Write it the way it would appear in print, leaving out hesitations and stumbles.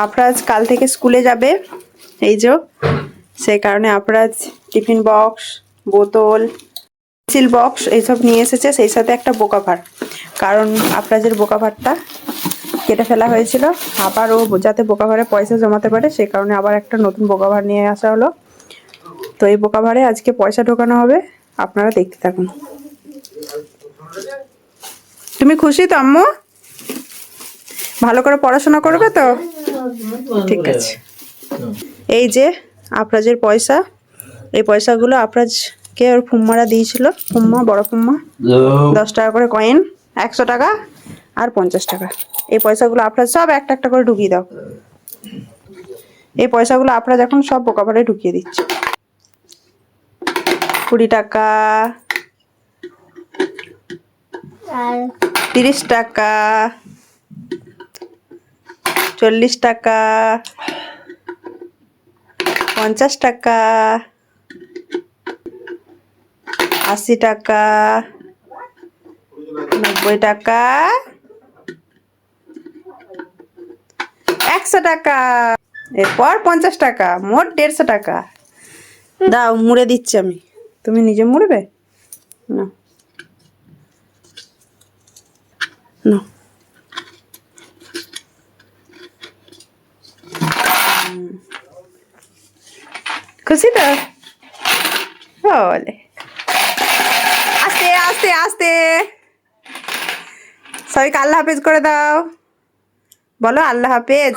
আফরাজ কাল থেকে স্কুলে যাবে, এই যে সেই কারণে আফরাজ টিফিন বক্স, বোতল, পেন্সিল বক্স এইসব নিয়ে এসেছে, সেই সাথে একটা বোকা ভার। কারণ আফরাজের বোকা ভারটা কেটে ফেলা হয়েছিল, আবার ও যাতে বোকা ভারে পয়সা জমাতে পারে সেই কারণে আবার একটা নতুন বোকা ভার নিয়ে আসা হলো। তো এই বোকা ভারে আজকে পয়সা ঢোকানো হবে, আপনারা দেখতে থাকুন। তুমি খুশি তো আম্মু? ভালো করে পড়াশোনা করবে তো? ঠিক আছে। এই যে আফরাজের পয়সা, এই পয়সাগুলো আফরাজকে ওর ফুম্মারা দিয়েছিল, ফুম্মা, বড় ফুম্মা। 10 টাকা করে কয়েন, 100 টাকা আর 50 টাকা। এই পয়সাগুলো আফরাজ সব একটা একটা করে ঢুকিয়ে দাও। এই পয়সাগুলো আফরাজ এখন সব বোকা ভারে ঢুকিয়ে দিচ্ছে। 20 টাকা, 30 টাকা, 40 টাকা, 50 টাকা, 80 টাকা, 90 টাকা, 100 টাকা, এরপর 50 টাকা, মোট 150 টাকা। দাও, মুড়ে দিচ্ছি আমি। তুমি নিজে মুড়বে না? না, খুশি তো? বলে আস্তে আস্তে আস্তে। সবাইকে আল্লাহ হাফেজ করে দাও, বলো আল্লাহ হাফেজ।